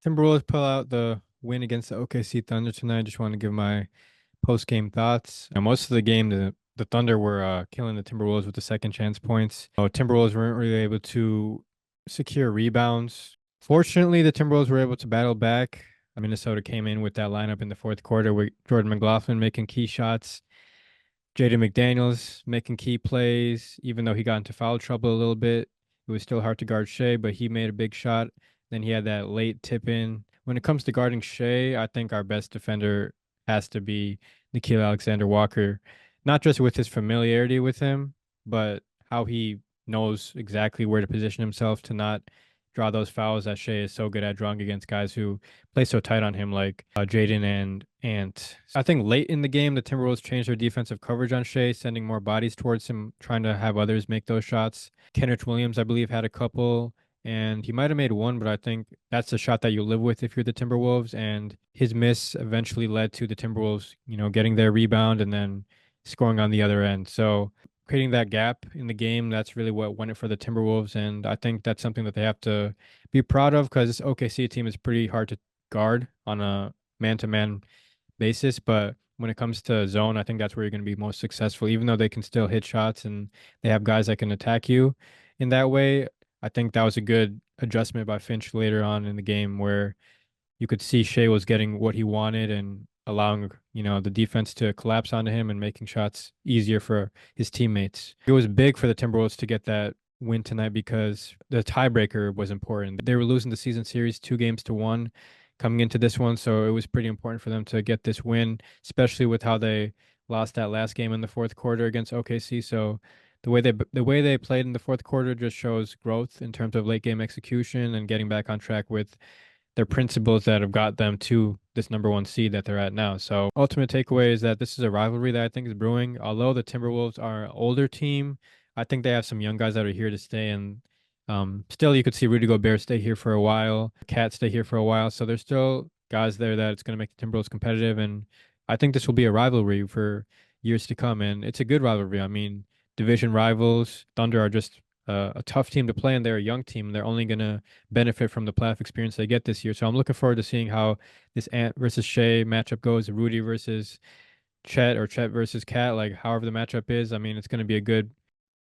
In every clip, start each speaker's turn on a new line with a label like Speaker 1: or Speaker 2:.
Speaker 1: Timberwolves pull out the win against the OKC Thunder tonight. Just want to give my post-game thoughts. Most of the game, the Thunder were killing the Timberwolves with the second chance points. Timberwolves weren't really able to secure rebounds. Fortunately, the Timberwolves were able to battle back. Minnesota came in with that lineup in the fourth quarter with Jordan McLaughlin making key shots, Jaden McDaniels making key plays, even though he got into foul trouble a little bit. It was still hard to guard Shea, but he made a big shot. Then he had that late tip in. When it comes to guarding Shea, I think our best defender has to be Nickeil Alexander-Walker, not just with his familiarity with him, but how he knows exactly where to position himself to not draw those fouls that Shea is so good at drawing against guys who play so tight on him, like Jaden and Ant. I think late in the game, the Timberwolves changed their defensive coverage on Shea, sending more bodies towards him, trying to have others make those shots. Kenrich Williams, I believe, had a couple, and he might have made one, but I think that's a shot that you live with if you're the Timberwolves. And his miss eventually led to the Timberwolves, getting their rebound and then scoring on the other end. So creating that gap in the game, that's really what won it for the Timberwolves. And I think that's something that they have to be proud of because this OKC team is pretty hard to guard on a man-to-man basis. But when it comes to zone, I think that's where you're going to be most successful, even though they can still hit shots and they have guys that can attack you in that way. I think that was a good adjustment by Finch later on in the game where you could see Shea was getting what he wanted and allowing, the defense to collapse onto him and making shots easier for his teammates. It was big for the Timberwolves to get that win tonight because the tiebreaker was important. They were losing the season series 2-1 coming into this one, so it was pretty important for them to get this win, especially with how they lost that last game in the fourth quarter against OKC. So the way they played in the fourth quarter just shows growth in terms of late game execution and getting back on track with their principles that have got them to this number one seed that they're at now. So ultimate takeaway is that this is a rivalry that I think is brewing. Although the Timberwolves are an older team, I think they have some young guys that are here to stay. And still, you could see Rudy Gobert stay here for a while, Cat stay here for a while. So there's still guys there that it's going to make the Timberwolves competitive. And I think this will be a rivalry for years to come. And it's a good rivalry. Division rivals, Thunder are just a tough team to play, and they're a young team. They're only going to benefit from the playoff experience they get this year. So I'm looking forward to seeing how this Ant versus Shea matchup goes, Rudy versus Chet or Chet versus Cat, like however the matchup is. It's going to be a good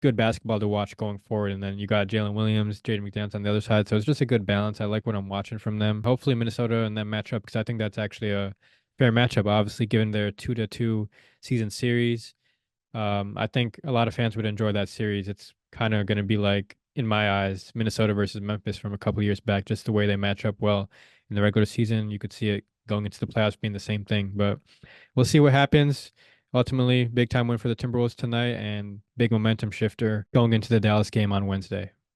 Speaker 1: basketball to watch going forward. And then you got Jalen Williams, Jaden McDaniels on the other side. So it's just a good balance. I like what I'm watching from them. Hopefully Minnesota and that matchup, because I think that's actually a fair matchup, obviously, given their 2-2 season series. I think a lot of fans would enjoy that series. It's kind of going to be like, in my eyes, Minnesota versus Memphis from a couple years back, just the way they match up well in the regular season. You could see it going into the playoffs being the same thing, but we'll see what happens. Ultimately, big time win for the Timberwolves tonight and big momentum shifter going into the Dallas game on Wednesday.